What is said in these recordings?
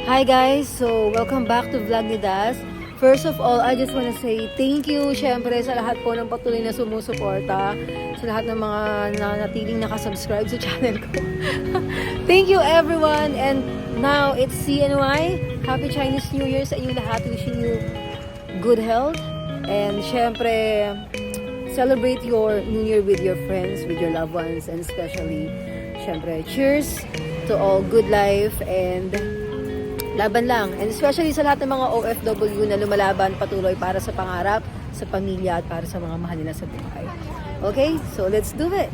Hi guys! So, welcome back to Vlog ni Das. First of all, I just wanna say thank you syempre sa lahat po ng patuloy na sumusuporta, sa lahat ng mga nanatiling nakasubscribe sa channel ko. Thank you everyone! And now, it's CNY. Happy Chinese New Year sa inyo lahat. Wishing you good health. And syempre, celebrate your New Year with your friends, with your loved ones, and especially, syempre, cheers to all good life and laban lang. And especially sa lahat ng mga OFW na lumalaban patuloy para sa pangarap, sa pamilya at para sa mga mahal nila sa buhay. Okay? So, let's do it!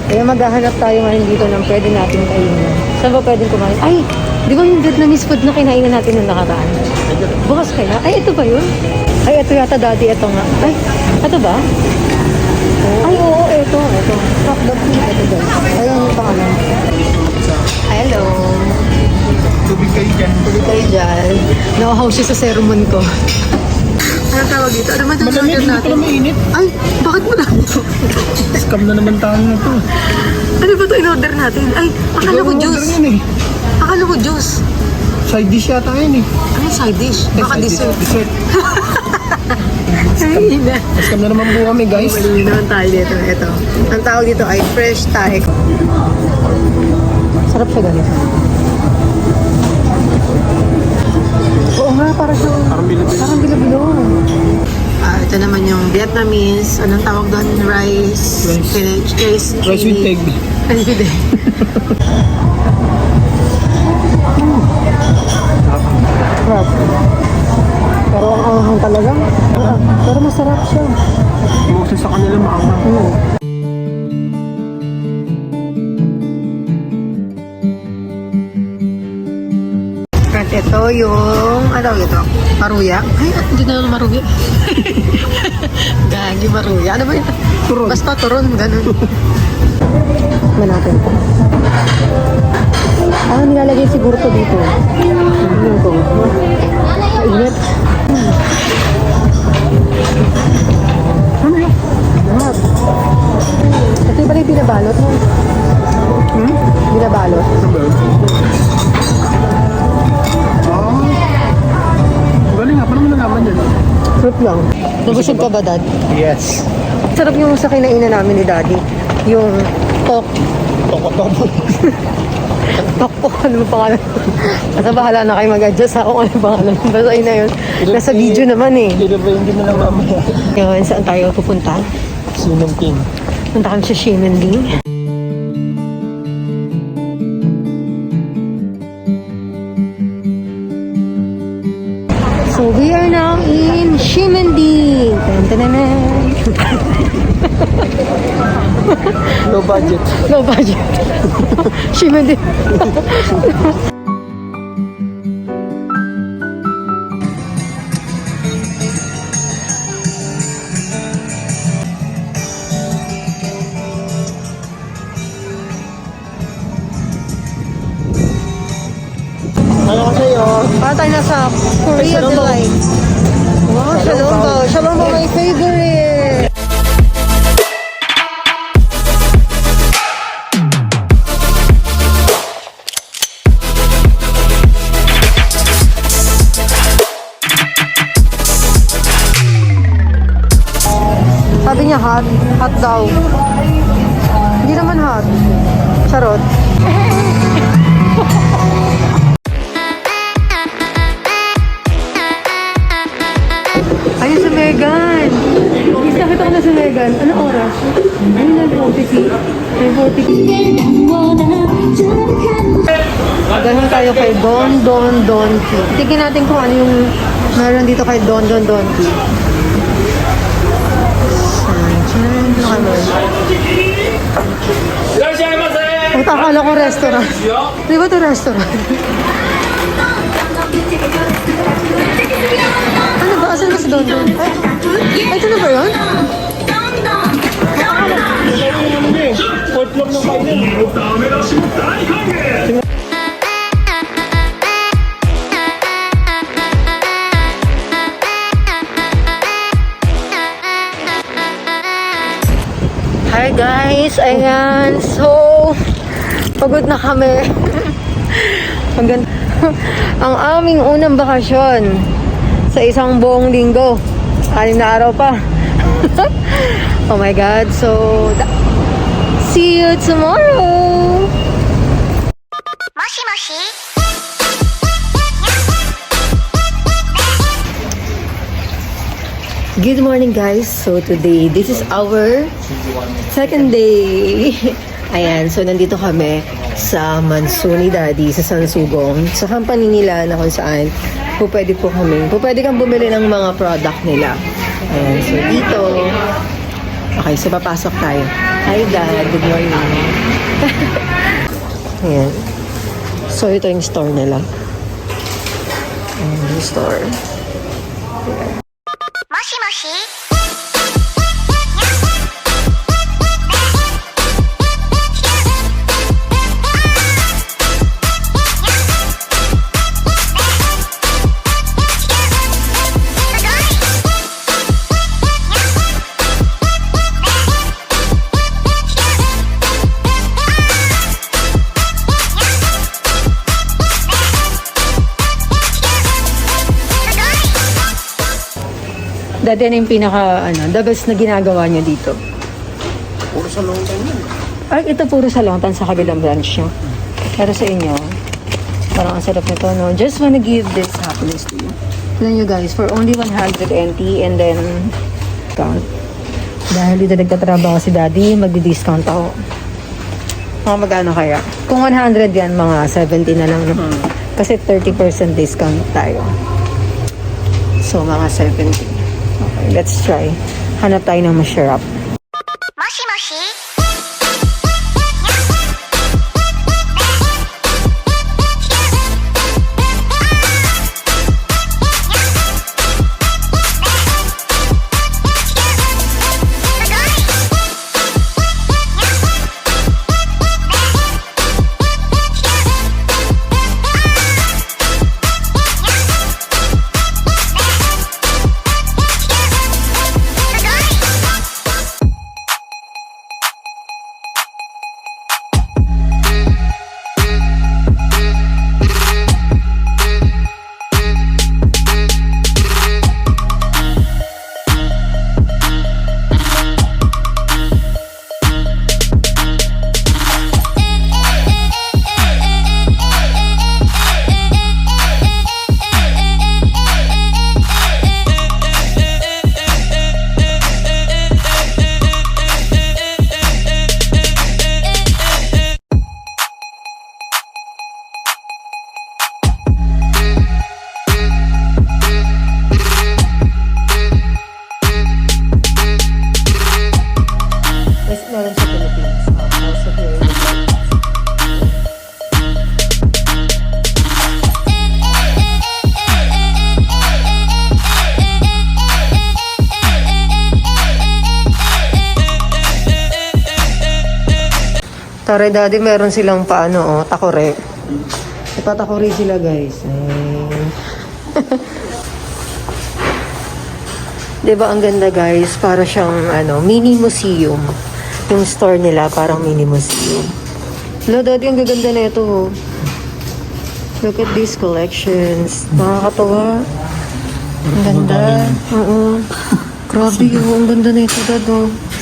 Kaya maghahanap tayo ngayon dito ng pwede natin kainin. Saan ba pwedeng kumain? Ay! Di ba yung Vietnamese food na kinainan natin nung nakaraan? Bukas kaya? Ay, ito ba yun? Ay, ito yata daddy. Ito nga. Ay, ito ba? Ay, oo, ito. Stop the food. Ito ba? Ayan yung pangalan. Hello! Tubig kayo dyan. Nauhaw siya sa sermon ko. Anong tawag dito? Ano man itong order natin? Mainit. Ay, bakit mo lang ito? Scam na naman tayo na to. Ano ba ito in-order natin? Ay, akala ko juice. Akala ko juice. Side dish yata yun eh. Ano side dish? Baka dessert. Dessert. Ay, na. Scam na naman po kami guys. Mali naman tayo dito. Ito. Ang tawag dito ay fresh Thai. Sarap siya ganito. Oo nga, parang bilo-bilo. Ito naman yung Vietnamese. Anong tawag doon? Rice. Rice with egg. Rice with egg. Sarap. Pero ang anghang talaga. Pero masarap siya. Mostly sa kanila maanghang. At ito yung, ano ito? Maruya? Ay, hindi na lang maruya. Gagi maruya. Ano ba ito? Turon. Basta turon, ganun. Manapin ko. Nilalagay siguro to dito. Tingnan ko. Mainit. Ano yun? Lahat. Ito ba yung binabalot mo? Binabalot? Galing nga, paano mo nalaman yan? Fruit lang. Nabusog ka ba, Dad? Yes. Sarap yung sa kinainan namin ni Daddy. Yung Toko-toko. Tokpok, ano ba pangalan? Basta bahala na kayo mag-adjust ha kung ano pangalan. Basta yun na yun. Nasa video naman eh. Hindi mo lang mamaya. Ngayon, saan tayo pupunta? Sinong king. Punta kami sa Ximending. So, we are now in Ximending. Tan-tan-tan. No budget. No budget. Ximending. Ano ko sa'yo? Para tayo nasa Korea Delight. Wow, Shalombo. Shalombo, my favorite. Sabi niya hot. Hot daw. Hindi naman hot. Charot. Ayun si Megan. Nakita ko na si Megan. Ano oras? Ayun na, 40. May 40. Ganun tayo kay Don Tea. Tignan natin kung ano yung meron dito kay Don Tea. Ang takala ko restaurant. Di ba ito restaurant? Ano ba? Asan ba si Don? Ay, ito na ba yun? Fourth floor ng kainan. Hi guys, ayan. So, pagod na kami. ang aming unang bakasyon sa isang buong linggo. 6 na araw pa. Oh my God. So, see you tomorrow! Good morning guys. So today, this is our second day. Ayan, so nandito kami sa Manso ni Daddy sa Sansugong. Sa company nila na kung saan pwede kang bumili ng mga product nila. Ayan, so dito. Okay, so papasok tayo. Hi Dad, good morning. Ayan. So ito yung store nila. Ayan, yung store. Dati ano yung the best na ginagawa niyo dito? Puro sa long time yun. Ay, ito puro sa Longtan sa kabilang branch niyo. Pero sa inyo, parang ang sarap nito, no? Just wanna give this happiness to you. Tignan nyo guys, for only 100 NT and then discount. Dahil dito nagtatrabaho si Daddy, magdi-discount ako. Mga magkano kaya? Kung 100 yan, mga 70 na lang. No? Kasi 30% discount tayo. So, mga 70. Okay, let's try. Hanap tayo ng masarap. Meron sa Philippines. Also here in the Philippines. Tara Daddy, meron silang takore. Ipatakore sila guys. Diba ang ganda guys? Para siyang mini museum. Yung store nila parang mini museum. Hello Daddy, ang gaganda na ito. Look at these collections. Nakakatawa. Ang ganda. Oo. Grabe yun. Ang ganda na ito, Dad.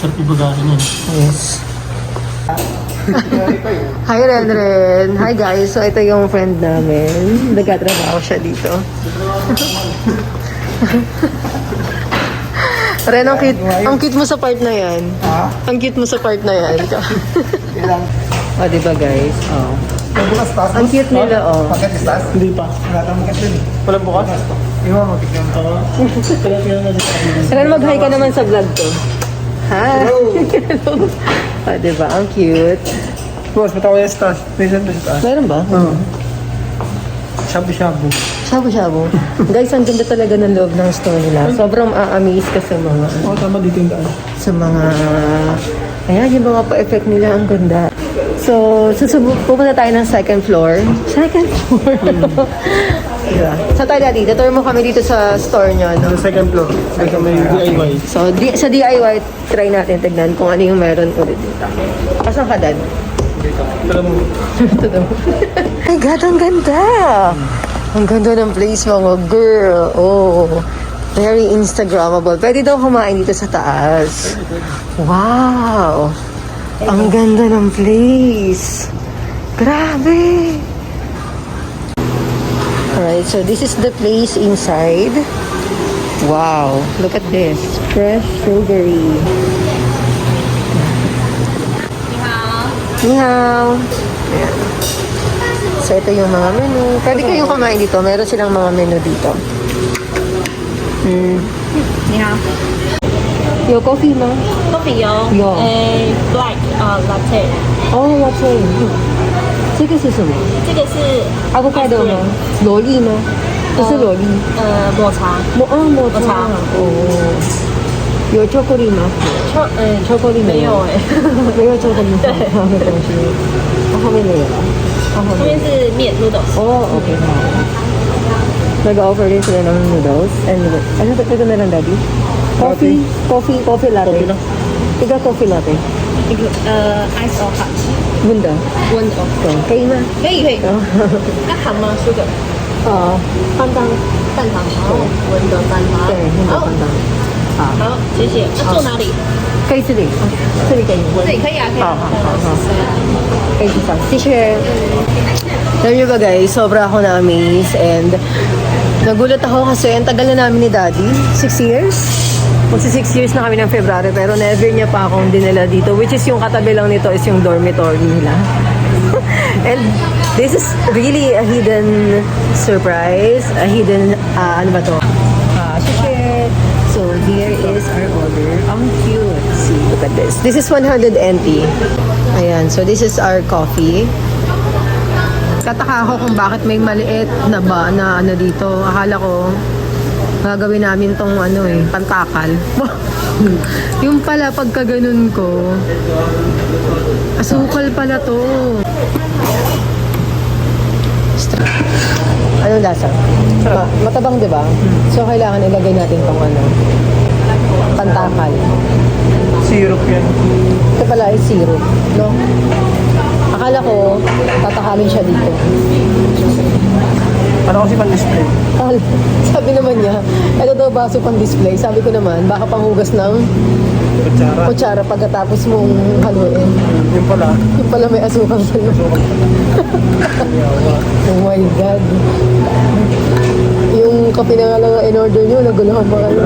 Sarap ibagahin yun. Yes. Hi Renren. Hi guys. So ito yung friend namin. Nagkatrabaho siya dito. Ren, ang cute mo sa part na yan. Ha? Ang cute mo sa part na yan. Ilang? O, diba guys? Oh. Bukas taas? Ang cute nila, oh. Paket is taas? Hindi pa. Wala kang maket dun. Walang bukas? Iwan mo, tignan mo. Ren, mag-hi ka naman sa vlog to. Hi! Hello! O, diba? Ang cute. Boss, matawa yung taas. Listen to taas. Meron ba? Oo. Shabu-shabu. Shabu-shabu. Guys, ang ganda talaga ng loob ng store nila. Sobrang a-amaze ka sa mga... Oo, tama dito yung daan. Sa mga... Ayan, yung mga pa-effect nila, ang ganda. So, pupunta tayo ng second floor. Second floor? Diba? Sa tayo dati, tutur mo kami dito sa store nyo, no? Sa second floor. Sa may DIY. So, sa DIY, try natin tignan kung ano yung meron ulit dito. Asan ka, Dad? Alam mo. Ito daw. My God, ang ganda! Ang ganda ng place, mga girl. Oh, very Instagrammable. Pwede daw kumain dito sa taas. Wow! Ang ganda ng place. Grabe! Alright, so this is the place inside. Wow! Look at this. Fresh strawberry. Ni hao. Ayan. So, ito yung mga menu. Pwede kayong kumain dito. Meron silang mga menu dito. Ni hao. Yung coffee mo? Coffee有有black latte， 哦，latte。这个是什么这个是？avocado 吗？萝莉吗？不是萝莉。抹茶，抹茶。抹茶哦。有巧克力吗？巧克力没有哎，没有巧克力。对，没关系。后面没有了。后这边是面 noodles，哦，OK，好。Nag-offer din sila ng noodles. And ano ba ito na lang, Daddy? Coffee latte. Coffee lang. Tiga coffee latte. 一个ice or hot， Ganda. 温的， So, kayo na. 可以可以，那糖吗？sugar， 半当。蛋糖，好，温的蛋糖，对，那个好半当。好，好，谢谢。那坐哪里？可以这里。这里给你。这里可以啊，可以啊。好。Thank you, sir. Teacher. Alam niyo ba guys, sobra ako na-amaze and nagulat ako kasi ang tagal na namin ni Daddy. 6 years? Magsi 6 years na kami ng February pero never niya pa akong dinala dito, which is yung katabi lang nito is yung dormitory nila. And this is really a hidden surprise, a hidden, ano ba to? Teacher. So here is our order. Ang cute. See, look at this. This is 100 NT. Ayan, so this is our coffee. Kataka ako kung bakit may maliit na ba na ano dito. Akala ko gagawin namin tong ano pantakal. Yung pala pagka ganun ko, asukal pala to. Anong lasa? Matabang, di ba? So kailangan ilagay natin tong ano, pantakal. Syrup yan. Ito pala ay syrup, no? Akala ko, tatakalin siya dito. Ano kasi pan-display? Sabi naman niya, ito daw baso pang display. Sabi ko naman, baka panghugas ng Kutsara. kutsara pagkatapos mong haluin. Yung pala. Yung pala may asukal sa loob. Oh my God. Yung kape na nga lang ang in-order nyo, naguluhan pa kayo.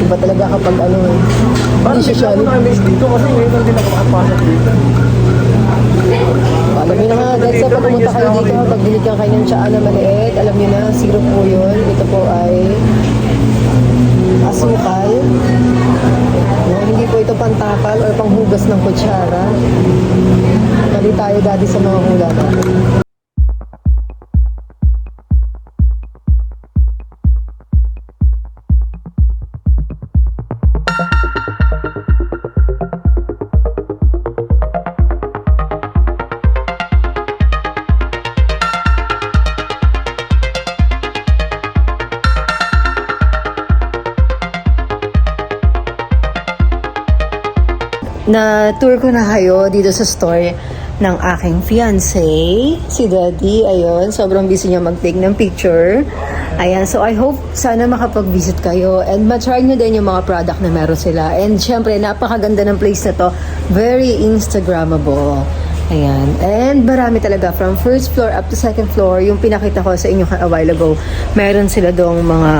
Iba talaga kapag ano Parang hindi siya ako na-miss dito kasi ngayon lang din ako makapasok dito. Alam niyo na mga guys, pag pumunta kayo dito, pag binigyan kayo ng tsaa na maliit, alam niyo na, syrup po yun. Ito po ay asukal. No, hindi po ito pantakal or panghugas ng kutsara. Mali tayo dati sa mga hula natin. Na tour ko na kayo dito sa store ng aking fiancé, si Daddy. Ayun, sobrang busy niya mag-take ng picture. Ayan, so I hope sana makapag-visit kayo and ma-try nyo din yung mga product na meron sila. And syempre, napakaganda ng place na to. Very Instagrammable. Ayan. And marami talaga from first floor up to second floor. Yung pinakita ko sa inyo a while ago, meron sila dong mga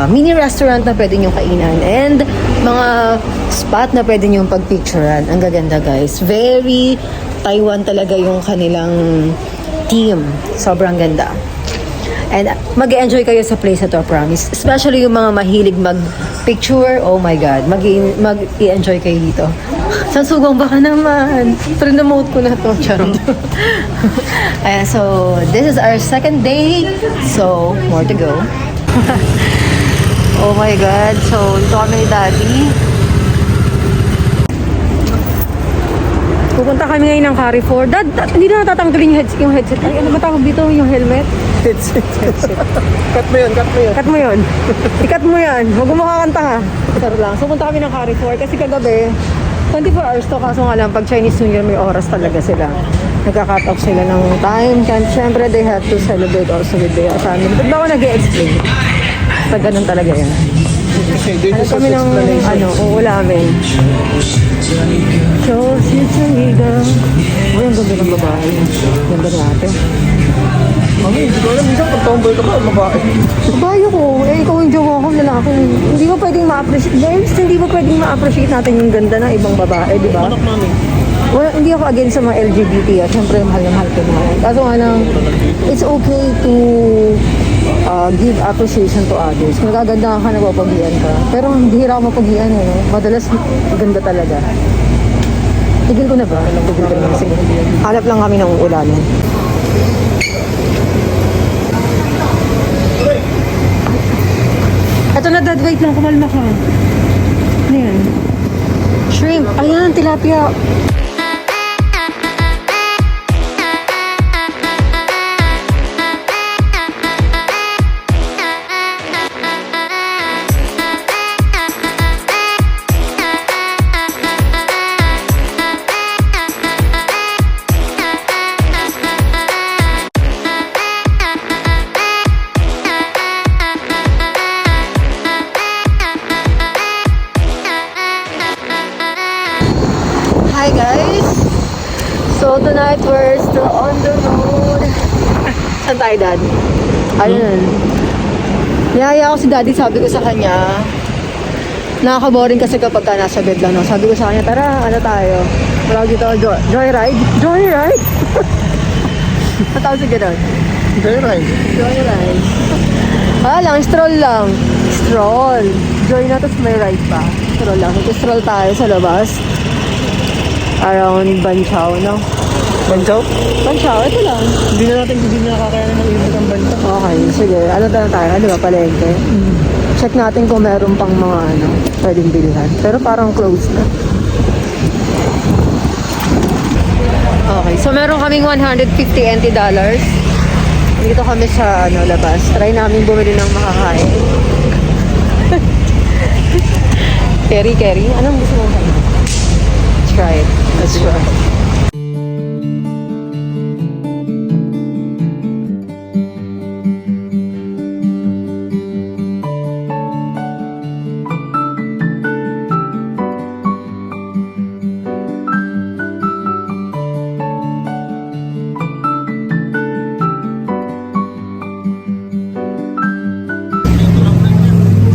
mini restaurant na pwede nyo kainan and mga spot na pwede nyo pagpicturean. Ang gaganda guys. Very Taiwan talaga yung kanilang team. Sobrang ganda. And mag-enjoy kayo sa place na to, promise. Especially yung mga mahilig mag-picture. Oh my God. Mag-i-enjoy kayo dito. Sansugong baka naman. Pre-note ko na to. Charot. Ayan, so, this is our second day. So, more to go. Oh my God. So, ito kami ni Daddy. Pupunta kami ngayon ng Carrefour. Dad, hindi na natatanggalin yung headset. Ay, ano ba tawag dito? Yung helmet? Headset. Cut mo yun, cut mo yun. Cut mo yun. I-cut mo yan. Huwag mo makakanta ha. Saro lang. So, punta kami ng Carrefour kasi kagabi, 24 hours to. Kaso nga lang, pag Chinese New Year, may oras talaga sila. nagka-cut off sila ng time. Siyempre, they have to celebrate also with their family. Ba't ba ako nag-i-explain? Basta ganun talaga yan. Kasi dito Ano sa kami ng, uulamin. So, sisaliga. Uy, ang ganda ng babae. Ganda natin. Mami, hindi ko alam. Minsan pag tomboy ka ba, babae. Babae ko. Ikaw yung jowa ko, lalaki. Hindi mo pwedeng ma-appreciate. Guys, hindi mo pwedeng ma-appreciate natin yung ganda ng ibang babae, di ba? Anak mami. Well, hindi ako against sa mga LGBT at syempre mahal na mahal ko naman. Kaso nga lang, it's okay to give appreciation to others. Kung nagaganda ka, nagpapagian ka. Pero hindi hira ako mapagian eh. No? Madalas ganda talaga. Tigil ko na ba? Tigil ko na. Sige. Hanap lang kami ng ulanan. Ito na, dad. Wait lang. Kumalma ka. Ano yan? Shrimp. Ayan, tilapia. Hi guys! So tonight we're still on the road. Saan tayo, Dad? Ayun. Niyaya ko si Daddy, sabi ko sa kanya, nakaka-boring kasi kapag ka nasa bed lang. No? Sabi ko sa kanya, tara, ano tayo? Wala dito, joyride? Joyride? Natawag si gano'n? Joyride. Joyride. Lang, stroll lang. Stroll. Joy na, tapos may ride pa. Stroll lang. Stroll tayo sa labas. Around Banchao, no? Banchaw? Banchao, ito lang. Hindi na nakakayanan ng ibig ang banta. Okay, sige. Ano na tayo? Di ba, palengke? Check natin kung meron pang mga pwedeng bilhan. Pero parang close na. Okay, so meron kaming $150 NT. Dito kami sa labas. Try namin bumili ng makakain. Carry. Anong gusto mo? Let's try it. Let's try.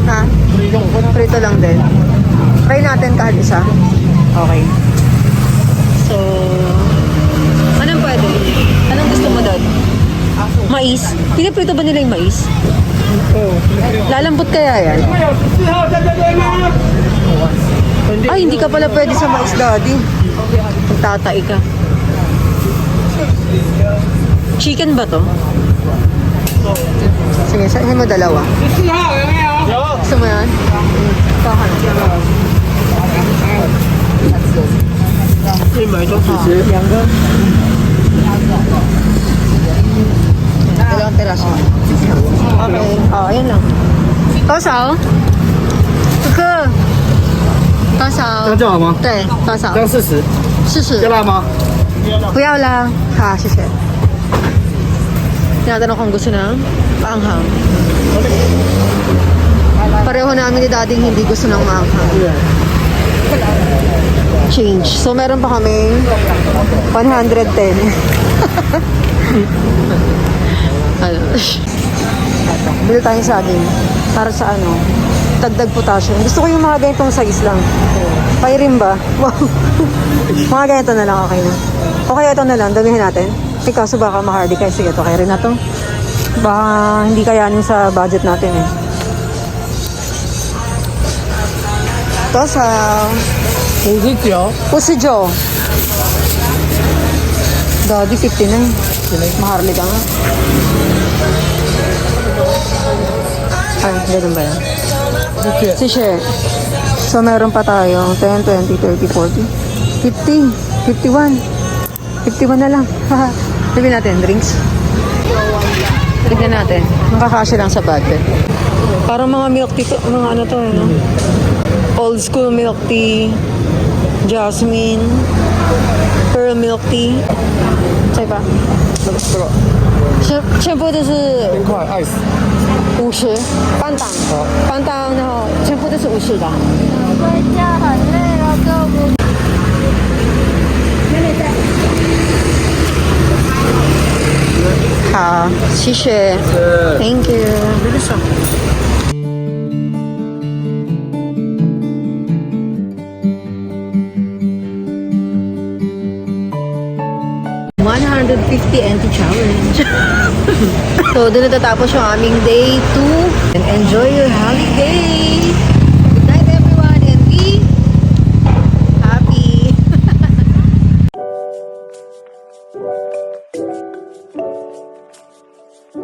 Ha? Prito lang din. Try natin kahit isa. Okay. So, anong pwede? Anong gusto mo doon? Mais? Pinaprito ba nila yung mais? Lalambot kaya yan? Ay, hindi ka pala pwede sa mais, Daddy. Magtatai ka. Chicken ba to? Sige, sahin mo dalawa. Gusto mo yan? Kahan. Dalawang peraso. Okay. Ayan lang. Tosaw? Tuka. Tosaw. 要叫好吗？对，多少？要40。40。要辣吗？不要啦。好，谢谢。Tinatanong kung gusto ng paanghang. Pareho namin ni Daddy hindi gusto ng maanghang. Change. So, meron pa kaming 110. Ano? Bili tayong saging. Para sa dagdag potassium. Gusto ko yung mga ganitong size lang. Pairim ba? Wow. Mga ganito na lang, okay na. Okay, ito na lang. Damihan natin. Kaso baka mahardy kayo. Sige, ito kaya rin na to. Baka hindi kayanin sa budget natin eh. Ito sa 59. Daddy, 59. Maharli ka nga. Ay, ganun ba yan? Si Share. So, meron pa tayo. 10, 20, 30, 40. 50. 51. 51 na lang. Sabi natin, drinks. Tignan natin. Makakasya lang sa budget. Parang mga milk tea, mga ano to, no? Old school milk tea, jasmine, pearl milk tea. 以吧？这个全部都是冰块 ice。 50半档，好半档，然后全部都是50的。回家很累了，都不。好，谢谢，Thank you。150 NT challenge. So, doon natatapos yung aming day 2. And enjoy your holiday!